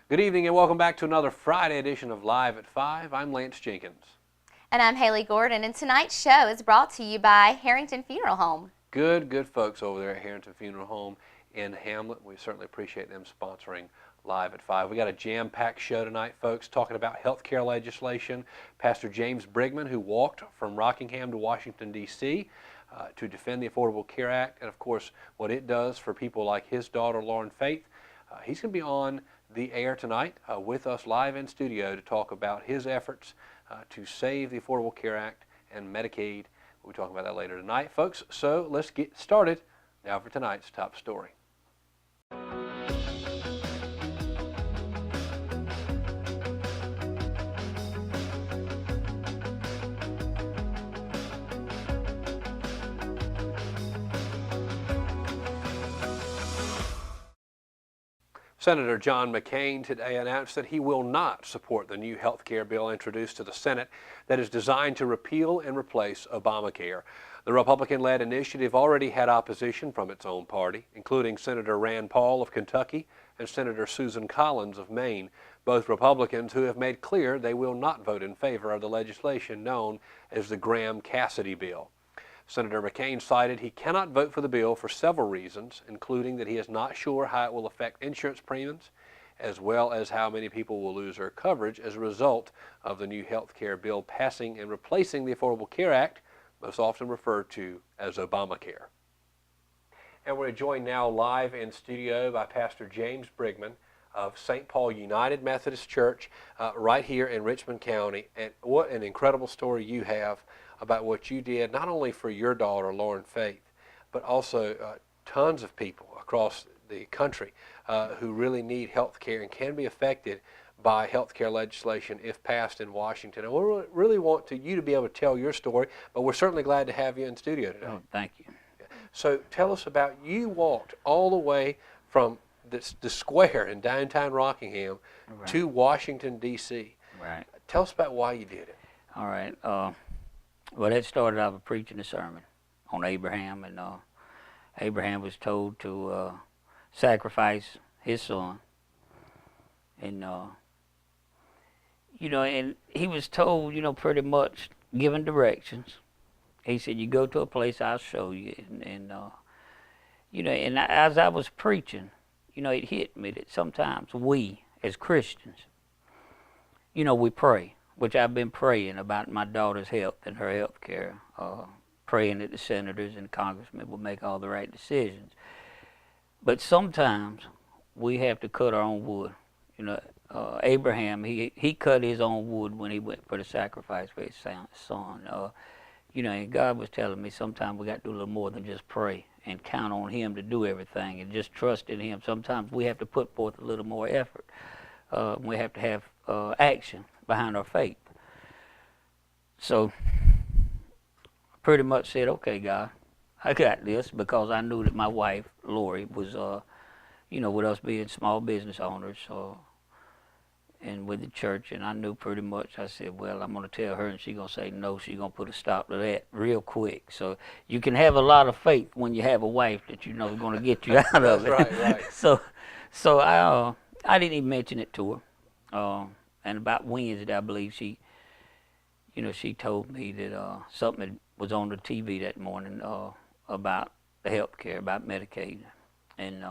Good evening and welcome back to another Friday edition of Live at 5. I'm Lance Jenkins. And I'm Haley Gordon, and tonight's show is brought to you by Harrington Funeral Home. Good folks over there at Harrington Funeral Home in Hamlet. We certainly appreciate them sponsoring Live at 5. We got a jam-packed show tonight, folks, talking about health care legislation. Pastor James Brigman, who walked from Rockingham to Washington, D.C., to defend the Affordable Care Act, and of course what it does for people like his daughter, Lauren Faith. He's going to be on the air tonight with us live in studio to talk about his efforts to save the Affordable Care Act and Medicaid. We'll be talking about that later tonight, folks. So let's get started now for tonight's top story. Senator John McCain today announced that he will not support the new health care bill introduced to the Senate that is designed to repeal and replace Obamacare. The Republican-led initiative already had opposition from its own party, including Senator Rand Paul of Kentucky and Senator Susan Collins of Maine, both Republicans who have made clear they will not vote in favor of the legislation known as the Graham-Cassidy bill. Senator McCain cited he cannot vote for the bill for several reasons, including that he is not sure how it will affect insurance premiums, as well as how many people will lose their coverage as a result of the new health care bill passing and replacing the Affordable Care Act, most often referred to as Obamacare. And we're joined now live in studio by Pastor James Brigman of St. Paul United Methodist Church right here in Richmond County. And what an incredible story you have about what you did, not only for your daughter, Lauren Faith, but also tons of people across the country who really need health care and can be affected by health care legislation if passed in Washington. And we really want you to be able to tell your story, but we're certainly glad to have you in studio today. Oh, thank you. So tell us about, you walked all the way from the square in downtown Rockingham to Washington, D.C. Right. Tell us about why you did it. All right. Well, that started out with preaching a sermon on Abraham, and Abraham was told to sacrifice his son, and and he was told, pretty much given directions. He said, "You go to a place, I'll show you," and as I was preaching, it hit me that sometimes we, as Christians, we pray, which I've been praying about my daughter's health and her health care, praying that the senators and congressmen will make all the right decisions. But sometimes we have to cut our own wood. Abraham, he cut his own wood when he went for the sacrifice for his son. And God was telling me sometimes we got to do a little more than just pray and count on him to do everything and just trust in him. Sometimes we have to put forth a little more effort. We have to have action behind our faith. So I pretty much said, okay, God, I got this, because I knew that my wife, Lori, was, with us being small business owners and with the church, and I knew pretty much, I said, well, I'm going to tell her, and she's going to say no, she's going to put a stop to that real quick. So you can have a lot of faith when you have a wife that is going to get you out of it. Right. So I didn't even mention it to her. And about Wednesday, I believe, she told me that something was on the TV that morning about the health care, about Medicaid. And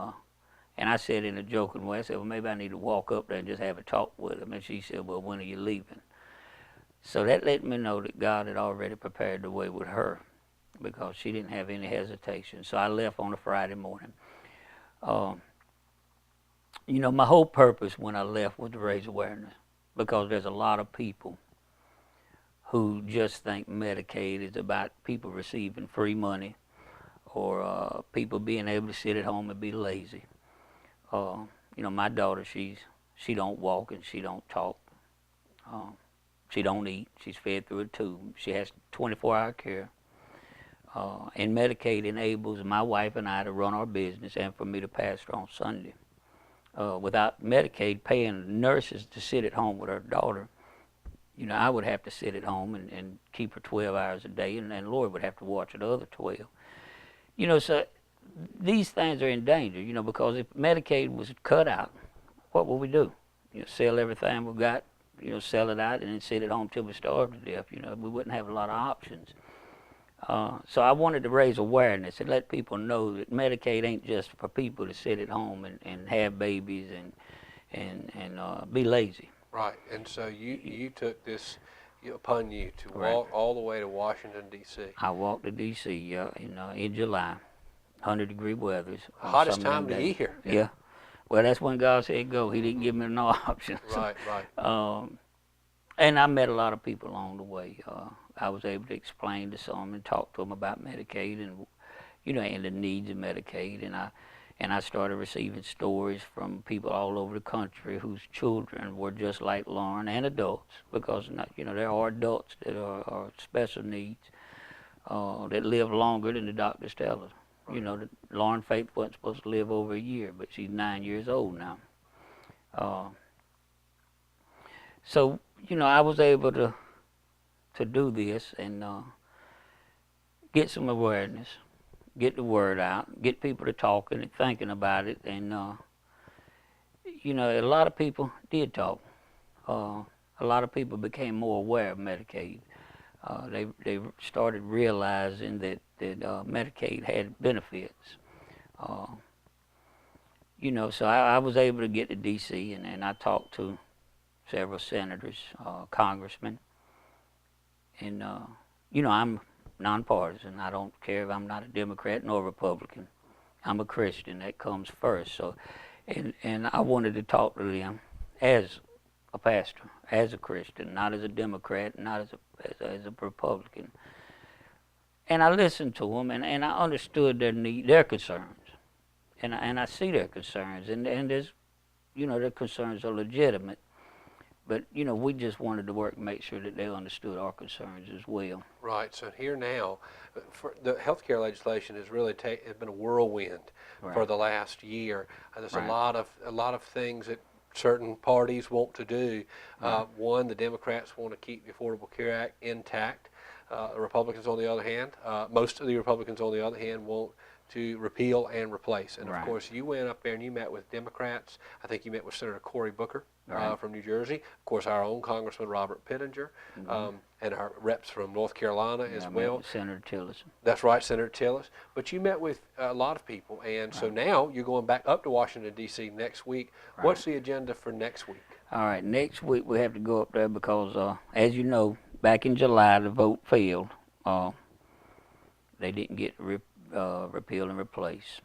I said in a joking way, I said, well, maybe I need to walk up there and just have a talk with him. And she said, well, when are you leaving? So that let me know that God had already prepared the way with her, because she didn't have any hesitation. So I left on a Friday morning. My whole purpose when I left was to raise awareness, because there's a lot of people who just think Medicaid is about people receiving free money or people being able to sit at home and be lazy. My daughter, she don't walk and she don't talk. She don't eat. She's fed through a tube. She has 24-hour care. And Medicaid enables my wife and I to run our business and for me to pastor on Sunday. Without Medicaid paying nurses to sit at home with her daughter, I would have to sit at home and keep her 12 hours a day, and Lord would have to watch the other 12. So these things are in danger, because if Medicaid was cut out, what would we do? sell everything we got, sell it out and then sit at home till we starve to death. We wouldn't have a lot of options. So I wanted to raise awareness and let people know that Medicaid ain't just for people to sit at home and have babies and be lazy. Right, and so you took this upon you to Right. walk all the way to Washington, D.C. I walked to D.C. In July, 100-degree weathers. Hottest some of time them of the days. year. Yeah. Well, that's when God said go. He didn't give me no options. Right, right. And I met a lot of people along the way. I was able to explain to some and talk to them about Medicaid and and the needs of Medicaid. And I started receiving stories from people all over the country whose children were just like Lauren, and adults, because there are adults that are special needs that live longer than the doctors tell us. That Lauren Faith wasn't supposed to live over a year, but she's 9 years old now. So I was able to do this and get some awareness, get the word out, get people to talking and thinking about it, and a lot of people did talk. A lot of people became more aware of Medicaid. They started realizing that Medicaid had benefits. So I was able to get to D.C. and I talked to several senators, congressmen, and I'm nonpartisan. I don't care if I'm not a Democrat nor Republican. I'm a Christian. That comes first. So, and I wanted to talk to them as a pastor, as a Christian, not as a Democrat, not as a Republican. And I listened to them, and I understood their concerns, and I see their concerns, and there's, their concerns are legitimate. But, we just wanted to work and make sure that they understood our concerns as well. Right. So here now, for the healthcare legislation has really has been a whirlwind for Right. the last year. There's Right. a lot of things that certain parties want to do. Right. One, the Democrats want to keep the Affordable Care Act intact. The Republicans, on the other hand, most of the Republicans, on the other hand, want to repeal and replace. And of Right. course, you went up there and you met with Democrats. I think you met with Senator Cory Booker Right. from New Jersey. Of course, our own Congressman Robert Pittenger, and our reps from North Carolina as I met well. with Senator Tillerson. That's right, Senator Tillis. But you met with a lot of people, and so now you're going back up to Washington, D.C. next week. Right. What's the agenda for next week? All right, next week we have to go up there because, as you know, back in July the vote failed. They didn't get repeal and replace.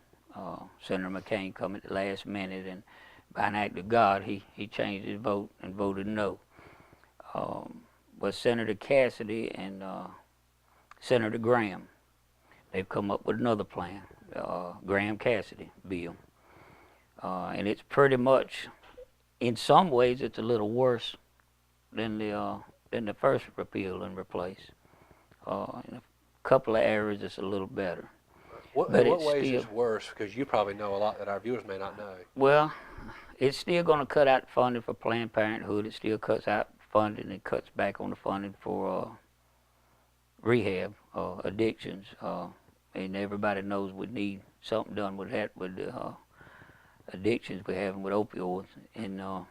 Senator McCain come at the last minute, and by an act of God, he changed his vote and voted no. But Senator Cassidy and Senator Graham, they've come up with another plan, Graham-Cassidy bill. And it's pretty much, in some ways, it's a little worse than the first repeal and replace. In a couple of areas, it's a little better. What, But in what it's ways still- is worse? Because you probably know a lot that our viewers may not know. Well, it's still going to cut out funding for Planned Parenthood. It still cuts out funding and cuts back on the funding for rehab, addictions. And everybody knows we need something done with that, with the addictions we're having with opioids. And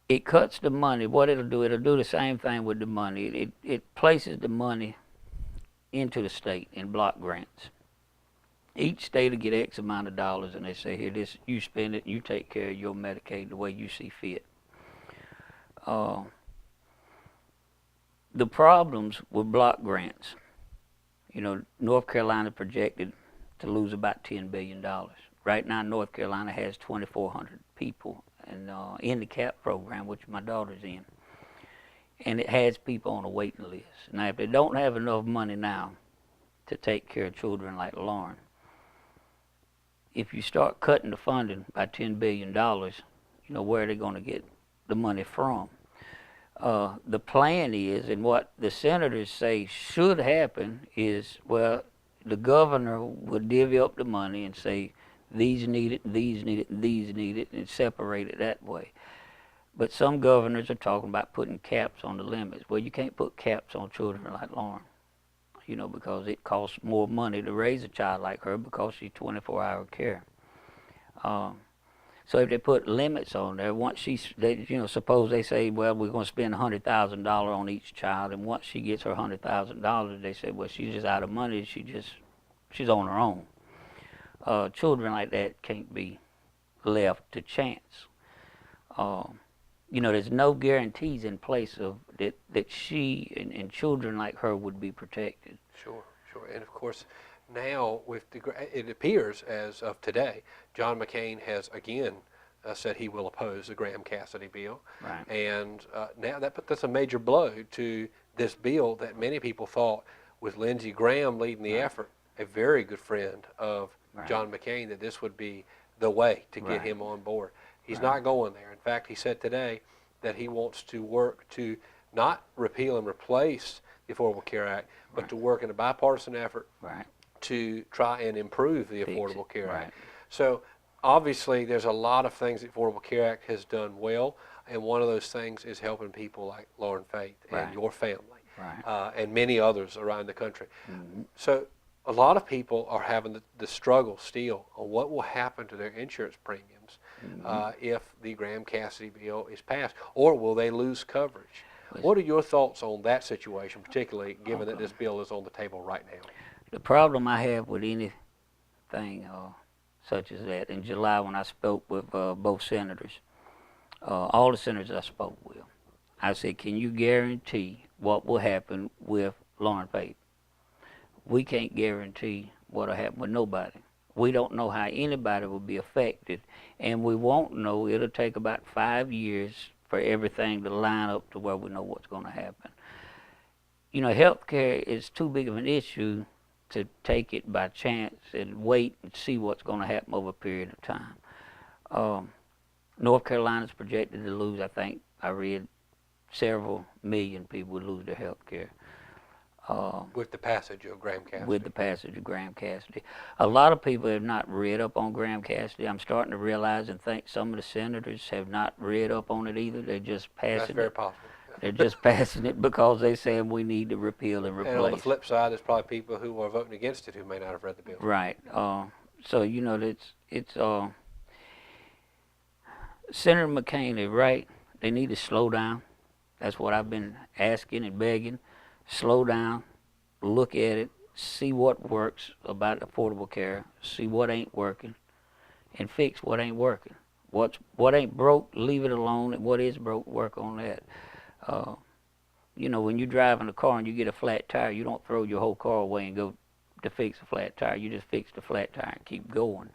it cuts the money. What it'll do the same thing with the money. It places the money into the state in block grants. Each state will get X amount of dollars, and they say, here, this, you spend it, you take care of your Medicaid the way you see fit. The problems with block grants, North Carolina projected to lose about $10 billion. Right now, North Carolina has 2,400 people in the CAP program, which my daughter's in. And it has people on a waiting list. Now, if they don't have enough money now to take care of children like Lauren, if you start cutting the funding by $10 billion, where are they going to get the money from? The plan is, and what the senators say should happen is, well, the governor would divvy up the money and say, these need it, these need it, these need it, and separate it that way. But some governors are talking about putting caps on the limits. Well, you can't put caps on children like Lauren, because it costs more money to raise a child like her because she's 24-hour care. So So if they put limits on there, once suppose they say, well, we're going to spend $100,000 on each child, and once she gets her $100,000, they say, well, she's just out of money. She's on her own. Children like that can't be left to chance. There's no guarantees in place of that she and children like her would be protected. Sure, and of course, now it appears as of today, John McCain has again said he will oppose the Graham Cassidy bill, Right. and now that's a major blow to this bill that many people thought, with Lindsey Graham leading the effort, a very good friend of John McCain, that this would be the way to get him on board. He's not going there. In fact, he said today that he wants to work to not repeal and replace the Affordable Care Act, but to work in a bipartisan effort to try and improve the Affordable Care Act. So obviously there's a lot of things the Affordable Care Act has done well, and one of those things is helping people like Lauren Faith and your family, and many others around the country. So a lot of people are having the struggle still on what will happen to their insurance premiums if the Graham Cassidy bill is passed, or will they lose coverage? What are your thoughts on that situation, particularly given that this bill is on the table right now? The problem I have with anything such as that, in July when I spoke with both senators, all the senators I spoke with, I said, can you guarantee what will happen with Lauren Faith? We can't guarantee what will happen with nobody. We don't know how anybody will be affected, and we won't know. It'll take about 5 years for everything to line up to where we know what's going to happen. Health care is too big of an issue to take it by chance and wait and see what's going to happen over a period of time. North Carolina's projected to lose, I think I read, several million people would lose their health care. With the passage of Graham Cassidy. With the passage of Graham Cassidy. A lot of people have not read up on Graham Cassidy. I'm starting to realize and think some of the senators have not read up on it either. They're just passing it. That's very possible. They're just passing it because they're saying we need to repeal and replace. And on the flip side, there's probably people who are voting against it who may not have read the bill. Right. So, it's Senator McCain is right. They need to slow down. That's what I've been asking and begging. Slow down, look at it, see what works about affordable care, see what ain't working, and fix what ain't working. What ain't broke, leave it alone, and what is broke, work on that. When you drive in a car and you get a flat tire, you don't throw your whole car away and go to fix a flat tire. You just fix the flat tire and keep going.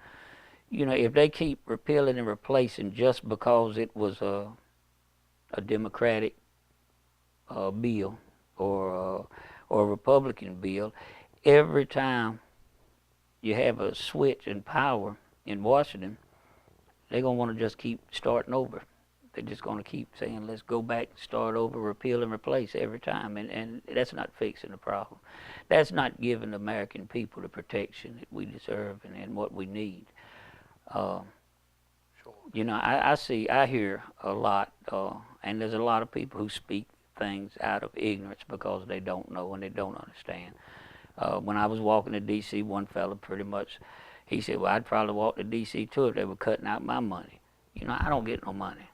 If they keep repealing and replacing just because it was a Democratic bill or a Republican bill, every time you have a switch in power in Washington, they're going to want to just keep starting over. They're just going to keep saying, let's go back, start over, repeal and replace every time. And that's not fixing the problem. That's not giving the American people the protection that we deserve and what we need. I hear a lot, and there's a lot of people who speak things out of ignorance because they don't know and they don't understand. When I was walking to D.C., one fella pretty much, he said, well, I'd probably walk to D.C. too if they were cutting out my money. I don't get no money.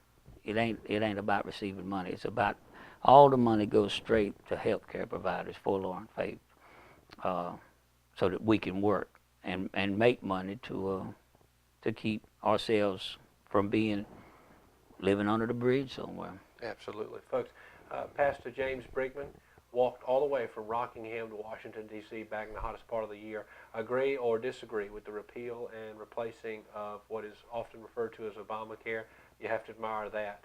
It ain't about receiving money. It's about all the money goes straight to health care providers for Lauren Faith, so that we can work and make money to keep ourselves from living under the bridge somewhere. Absolutely, folks. Pastor James Brigman walked all the way from Rockingham to Washington, D.C. back in the hottest part of the year. Agree or disagree with the repeal and replacing of what is often referred to as Obamacare? You have to admire that.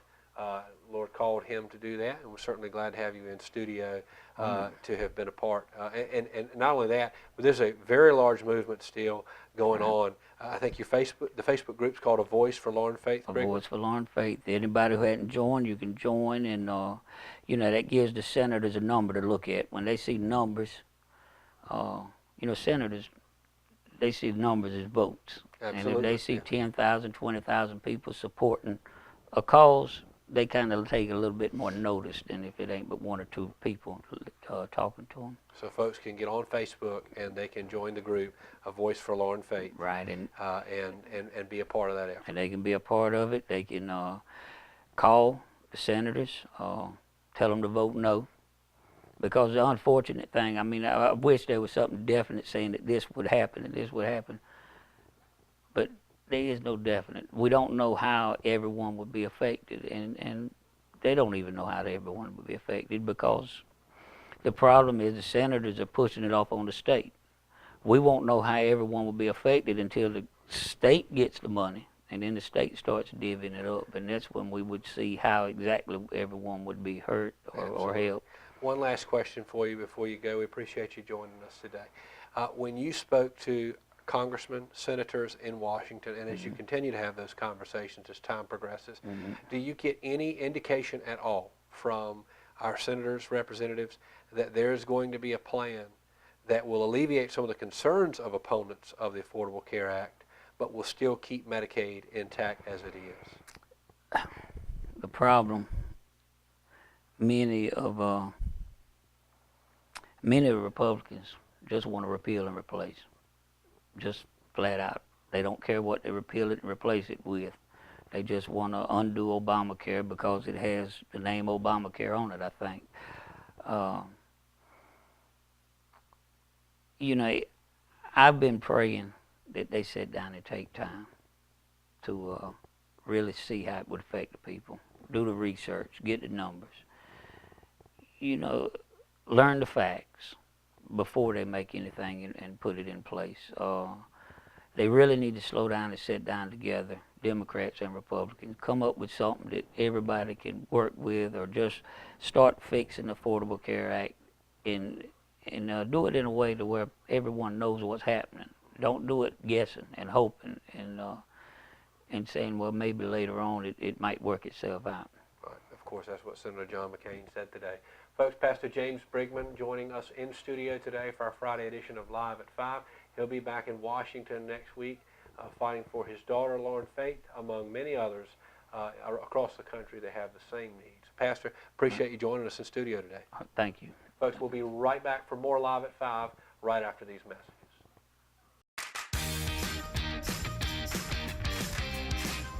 Lord called him to do that, and we're certainly glad to have you in studio to have been a part. And not only that, but there's a very large movement still going on. I think the Facebook group's called A Voice for Lauren Faith. A Voice for Lauren Faith. Anybody who hadn't joined, you can join, and that gives the senators a number to look at. When they see numbers, senators, they see numbers as votes. Absolutely. And if they see 10,000, 20,000 people supporting a cause, they kind of take a little bit more notice than if it ain't but one or two people talking to them. So folks can get on Facebook and they can join the group, A Voice for Law and Faith, Right, and be a part of that effort. they can be a part of it. They can call the senators, tell them to vote no. Because the unfortunate thing, I mean, I wish there was something definite saying that this would happen and this would happen, but there is no definite. We don't know how everyone would be affected, and they don't even know how everyone would be affected, because the problem is the senators are pushing it off on the state. We won't know how everyone will be affected until the state gets the money, and then the state starts divvying it up, and that's when we would see how exactly everyone would be hurt or helped. One last question for you before you go. We appreciate you joining us today. When you spoke to congressmen, senators in Washington, and as you continue to have those conversations as time progresses, do you get any indication at all from our senators, representatives, that there's going to be a plan that will alleviate some of the concerns of opponents of the Affordable Care Act, but will still keep Medicaid intact as it is? The problem, many of Republicans just want to repeal and replace, just flat out. They don't care what they repeal it and replace it with. They just want to undo Obamacare because it has the name Obamacare on it, I think. You know, I've been praying that they sit down and take time to really see how it would affect the people, do the research, get the numbers, you know, learn the facts before they make anything and put it in place. They really need to slow down and sit down together, Democrats and Republicans, come up with something that everybody can work with, or just start fixing the Affordable Care Act and do it in a way to where everyone knows what's happening. Don't do it guessing and hoping and saying, well, maybe later on it might work itself out. Right. Of course, that's what Senator John McCain said today. Folks, Pastor James Brigman joining us in studio today for our Friday edition of Live at 5. He'll be back in Washington next week fighting for his daughter, Lauren Faith, among many others across the country that have the same needs. Pastor, appreciate you joining us in studio today. Thank you. Folks, we'll be right back for more Live at 5 right after these messages.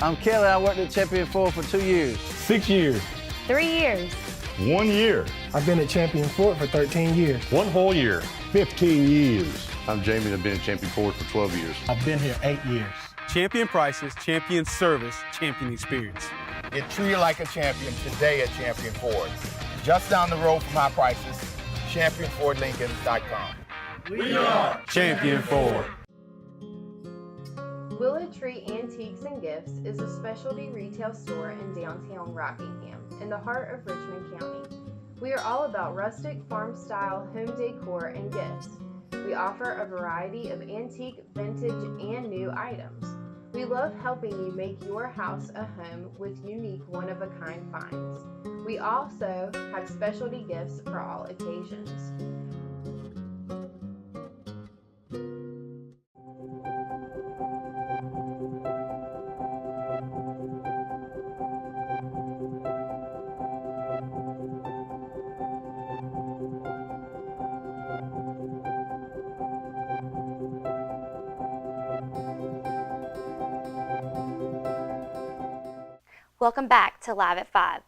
I'm Kelly. I worked at Champion Ford for 2 years. 6 years. 3 years. 1 year. I've been at Champion Ford for 13 years. 1 whole year. 15 years. I'm Jamie and I've been at Champion Ford for 12 years. I've been here 8 years. Champion prices, champion service, champion experience. Get treated like a champion today at Champion Ford. Just down the road from high prices, championfordlincoln.com. We are Champion Ford. Willow Tree Antiques and Gifts is a specialty retail store in downtown Rockingham, in the heart of Richmond County. We are all about rustic, farm-style home decor and gifts. We offer a variety of antique, vintage, and new items. We love helping you make your house a home with unique, one-of-a-kind finds. We also have specialty gifts for all occasions. Welcome back to Live at 5.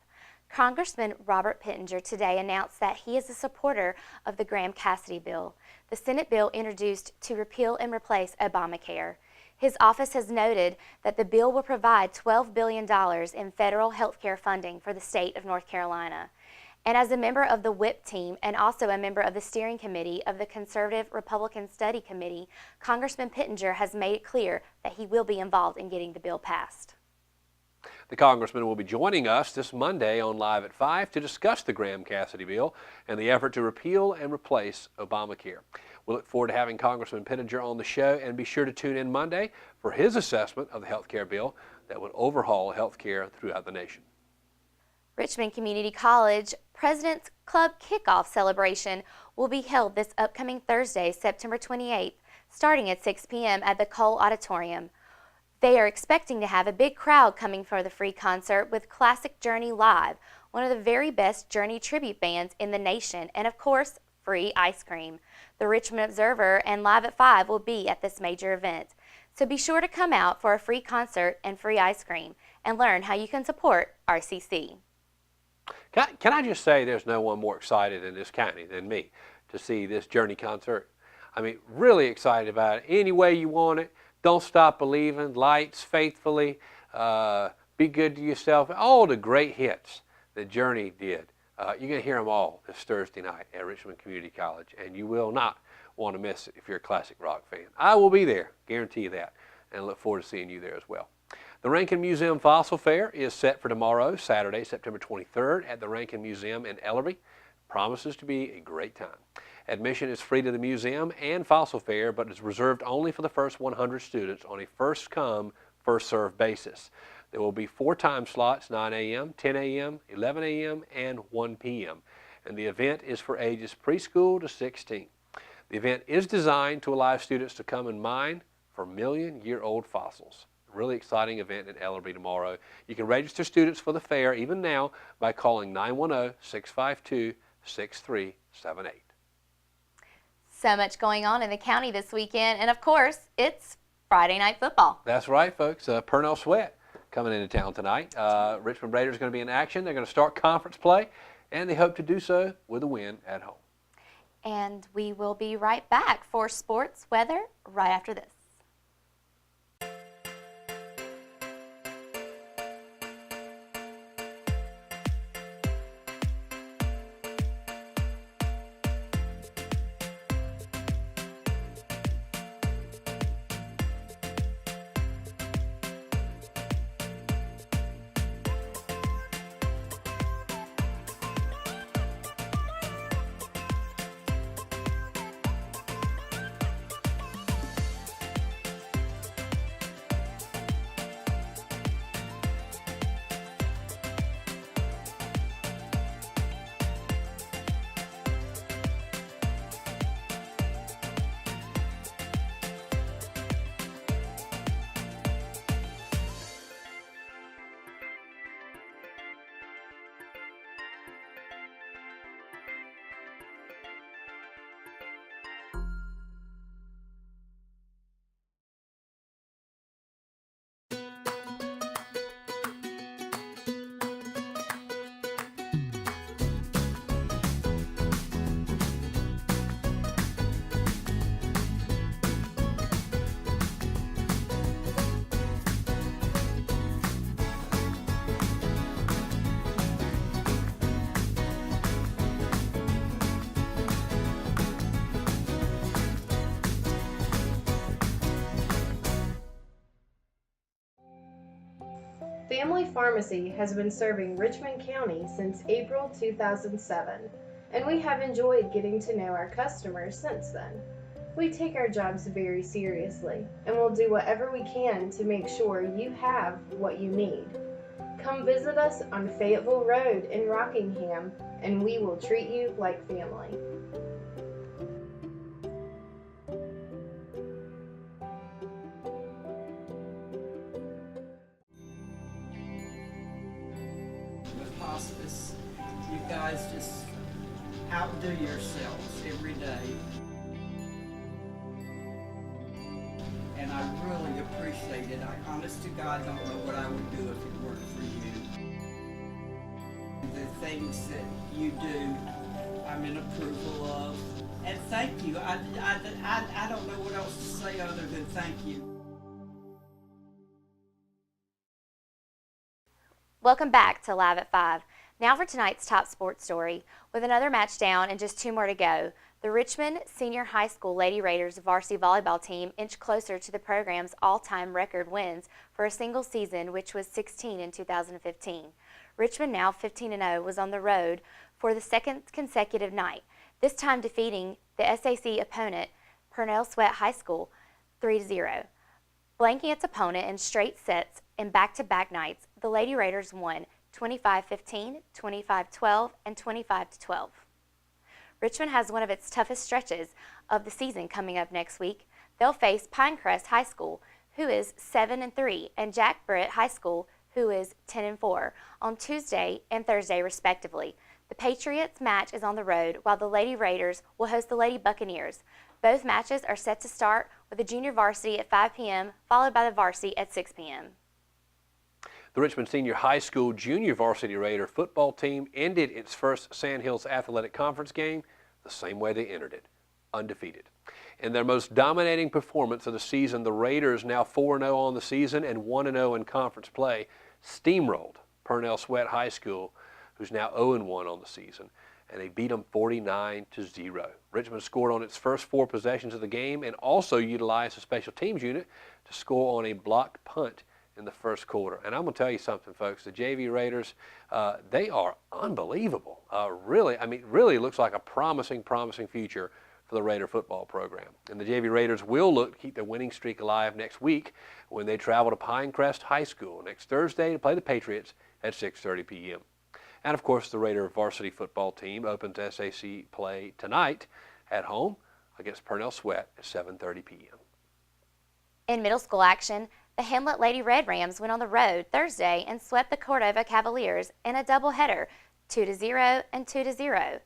Congressman Robert Pittenger today announced that he is a supporter of the Graham-Cassidy bill, the Senate bill introduced to repeal and replace Obamacare. His office has noted that the bill will provide $12 billion in federal health care funding for the state of North Carolina. And as a member of the WHIP team and also a member of the steering committee of the Conservative Republican Study Committee, Congressman Pittenger has made it clear that he will be involved in getting the bill passed. The Congressman will be joining us this Monday on Live at 5 to discuss the Graham-Cassidy bill and the effort to repeal and replace Obamacare. We look forward to having Congressman Pittenger on the show, and be sure to tune in Monday for his assessment of the health care bill that would overhaul health care throughout the nation. Richmond Community College President's Club Kickoff Celebration will be held this upcoming Thursday, September 28th, starting at 6 p.m. at the Cole Auditorium. They are expecting to have a big crowd coming for the free concert with Classic Journey Live, one of the very best Journey tribute bands in the nation, and of course, free ice cream. The Richmond Observer and Live at 5 will be at this major event. So be sure to come out for a free concert and free ice cream and learn how you can support RCC. Can I just say there's no one more excited in this county than me to see this Journey concert. I mean, really excited about it. Any way you want it. Don't Stop Believing, Lights, Faithfully, Be Good to Yourself, all the great hits that Journey did. You're going to hear them all this Thursday night at Richmond Community College, and you will not want to miss it if you're a classic rock fan. I will be there, guarantee you that, and look forward to seeing you there as well. The Rankin Museum Fossil Fair is set for tomorrow, Saturday, September 23rd at the Rankin Museum in Ellerby. Promises to be a great time. Admission is free to the museum and Fossil Fair, but is reserved only for the first 100 students on a first-come, first-served basis. There will be 4 time slots, 9 a.m., 10 a.m., 11 a.m., and 1 p.m. And the event is for ages preschool to 16. The event is designed to allow students to come and mine for million-year-old fossils. A really exciting event in Ellerby tomorrow. You can register students for the fair even now by calling 910-652-6378. So much going on in the county this weekend, and of course, it's Friday Night Football. That's right, folks. Purnell Sweat coming into town tonight. Richmond Raiders are going to be in action. They're going to start conference play, and they hope to do so with a win at home. And we will be right back for sports weather right after this. Family Pharmacy has been serving Richmond County since April 2007, and we have enjoyed getting to know our customers since then. We take our jobs very seriously, and will do whatever we can to make sure you have what you need. Come visit us on Fayetteville Road in Rockingham, and we will treat you like family. Hospice, you guys just outdo yourselves every day, and I really appreciate it. I honest to God don't know what I would do if it weren't for you. The things that you do, I'm in approval of, and thank you. I don't know what else to say other than thank you. Welcome back to Live at 5. Now for tonight's top sports story. With another match down and just 2 more to go, the Richmond Senior High School Lady Raiders varsity volleyball team inched closer to the program's all-time record wins for a single season, which was 16 in 2015. Richmond, now 15-0, was on the road for the 2nd consecutive night, this time defeating the SAC opponent, Purnell Sweat High School, 3-0. Blanking its opponent in straight sets in back-to-back nights, the Lady Raiders won 25-15, 25-12, and 25-12. Richmond has one of its toughest stretches of the season coming up next week. They'll face Pinecrest High School who is 7-3, and Jack Britt High School, who is 10-4, on Tuesday and Thursday, respectively. The Patriots match is on the road, while the Lady Raiders will host the Lady Buccaneers. Both matches are set to start with the junior varsity at 5 p.m., followed by the varsity at 6 p.m. The Richmond Senior High School Junior Varsity Raider football team ended its first Sandhills Athletic Conference game the same way they entered it, undefeated. In their most dominating performance of the season, the Raiders, now 4-0 on the season and 1-0 in conference play, steamrolled Purnell Sweat High School, who's now 0-1 on the season, and they beat them 49-0. Richmond scored on its first 4 possessions of the game and also utilized a special teams unit to score on a blocked punt in the first quarter. And I'm going to tell you something, folks. The JV Raiders, they are unbelievable. Really looks like a promising future for the Raider football program. And the JV Raiders will look to keep their winning streak alive next week when they travel to Pinecrest High School next Thursday to play the Patriots at 6:30 p.m. And, of course, the Raider varsity football team opens SAC play tonight at home against Purnell Sweat at 7:30 p.m. In middle school action, the Hamlet Lady Red Rams went on the road Thursday and swept the Cordova Cavaliers in a doubleheader, 2-0 and 2-0.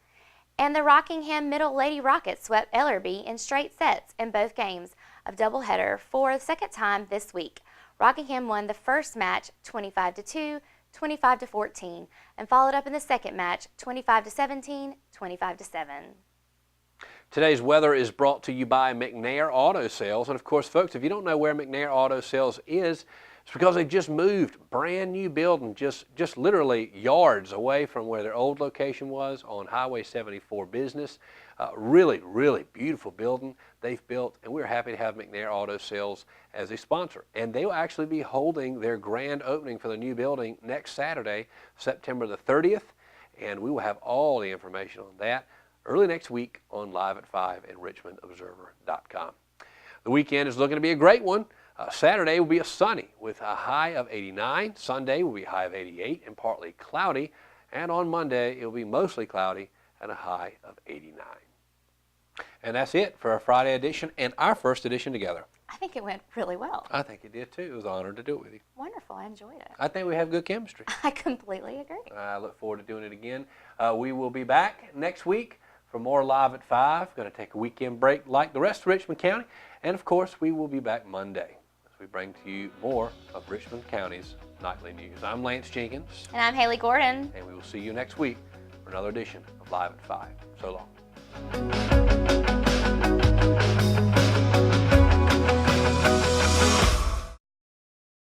And the Rockingham Middle Lady Rockets swept Ellerby in straight sets in both games of doubleheader for the second time this week. Rockingham won the first match 25-2, 25-14, and followed up in the second match 25-17, 25-7. Today's weather is brought to you by McNair Auto Sales. And of course, folks, if you don't know where McNair Auto Sales is, it's because they just moved. Brand new building, just literally yards away from where their old location was on Highway 74 Business. Really beautiful building they've built, and we're happy to have McNair Auto Sales as a sponsor. And they will actually be holding their grand opening for the new building next Saturday, September the 30th, and we will have all the information on that early next week on Live at 5 and RichmondObserver.com. The weekend is looking to be a great one. Saturday will be a sunny with a high of 89. Sunday will be a high of 88 and partly cloudy. And on Monday, it will be mostly cloudy and a high of 89. And that's it for our Friday edition and our first edition together. I think it went really well. I think it did too. It was an honor to do it with you. Wonderful. I enjoyed it. I think we have good chemistry. I completely agree. I look forward to doing it again. We will be back next week for more Live at 5. Going to take a weekend break like the rest of Richmond County. And of course, we will be back Monday as we bring to you more of Richmond County's nightly news. I'm Lance Jenkins. And I'm Haley Gordon. And we will see you next week for another edition of Live at 5. So long.